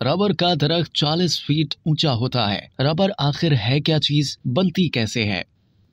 Rubber का दरख्त 40 feet ऊंचा होता है। रबर आखिर है क्या चीज, बनती कैसे है?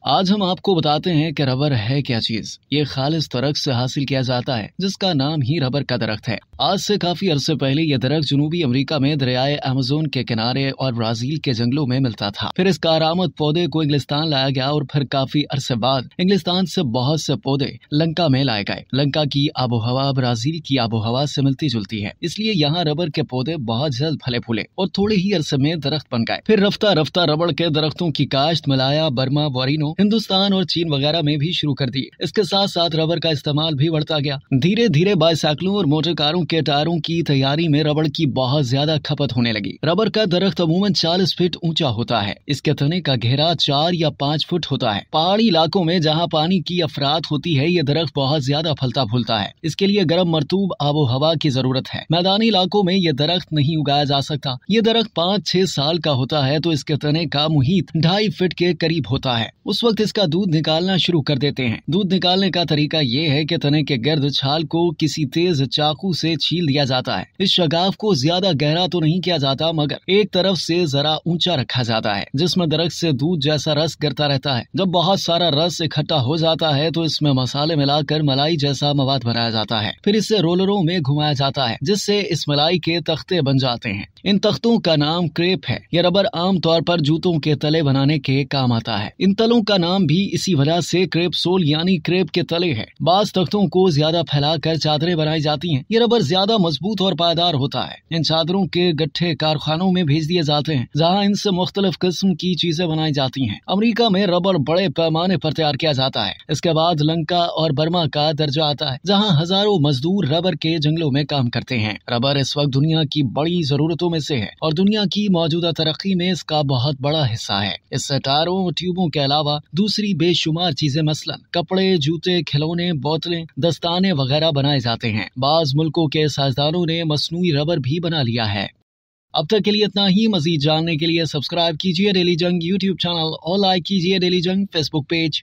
आज हम आपको बताते हैं कि रबर है क्या चीज। ये खालिस दरख्त से हासिल किया जाता है जिसका नाम ही रबर का दरख्त है। आज से काफी अरसे पहले ये दरख्त जनूबी अमेरिका में दरियाए अमेज़न के किनारे और ब्राजील के जंगलों में मिलता था। फिर इस कारामद पौधे को इंग्लिस्तान लाया गया और फिर काफी अरसे बाद इंग्लिस्तान से बहुत से पौधे लंका में लाए गए। लंका की आबोहवा ब्राजील की आबोहवा से मिलती जुलती है, इसलिए यहाँ रबर के पौधे बहुत जल्द फले फूले और थोड़े ही अरसे में दरख्त बन गए। फिर रफ्ता रफ्ता रबर के दरख्तों की काश्त मलाया, बर्मा, बोरिनो, हिंदुस्तान और चीन वगैरह में भी शुरू कर दी। इसके साथ साथ रबर का इस्तेमाल भी बढ़ता गया। धीरे धीरे बाइसाइकिलों और मोटर कारों के टायरों की तैयारी में रबर की बहुत ज्यादा खपत होने लगी। रबर का दरख्त अमूमन 40 फीट ऊंचा होता है। इसके तने का घेरा 4 या 5 फुट होता है। पहाड़ी इलाकों में जहाँ पानी की अफरात होती है, ये दरख्त बहुत ज्यादा फलता फूलता है। इसके लिए गर्म मरतूब आबो हवा की जरूरत है। मैदानी इलाकों में ये दरख्त नहीं उगाया जा सकता। ये दरख्त 5-6 साल का होता है तो इसके तने का मुहीत 2.5 फीट के करीब होता है। उस वक्त इसका दूध निकालना शुरू कर देते हैं। दूध निकालने का तरीका ये है कि तने के गिर्द छाल को किसी तेज चाकू से छील दिया जाता है। इस शगाफ को ज्यादा गहरा तो नहीं किया जाता, मगर एक तरफ से जरा ऊंचा रखा जाता है जिसमें दरख्त से दूध जैसा रस गिरता रहता है। जब बहुत सारा रस इकट्ठा हो जाता है तो इसमें मसाले मिलाकर मलाई जैसा मवाद बनाया जाता है। फिर इसे रोलरों में घुमाया जाता है जिससे इस मलाई के तख्ते बन जाते हैं। इन तख्तों का नाम क्रेप है। यह रबर आमतौर पर जूतों के तले बनाने के काम आता है। इन तलों का नाम भी इसी वजह से क्रेप सोल यानी क्रेप के तले है। बाज तख्तों को ज्यादा फैलाकर चादरें बनाई जाती हैं। ये रबर ज्यादा मजबूत और पायदार होता है। इन चादरों के गट्ठे कारखानों में भेज दिए जाते हैं जहाँ इनसे मुख्तलिफ किस्म की चीजें बनाई जाती हैं। अमेरिका में रबर बड़े पैमाने पर तैयार किया जाता है। इसके बाद लंका और बर्मा का दर्जा आता है जहाँ हजारों मजदूर रबर के जंगलों में काम करते हैं। रबर इस वक्त दुनिया की बड़ी जरूरतों में से है और दुनिया की मौजूदा तरक्की में इसका बहुत बड़ा हिस्सा है। इससे टायरों, ट्यूबों के अलावा दूसरी बेशुमार चीजें मसलन कपड़े, जूते, खिलौने, बोतलें, दस्ताने वगैरह बनाए जाते हैं। बाज मुल्कों के साइंसदानों ने मसनूई रबर भी बना लिया है। अब तक के लिए इतना ही। मजीद जानने के लिए सब्सक्राइब कीजिए डेली जंग यूट्यूब चैनल और लाइक कीजिए डेली जंग फेसबुक पेज।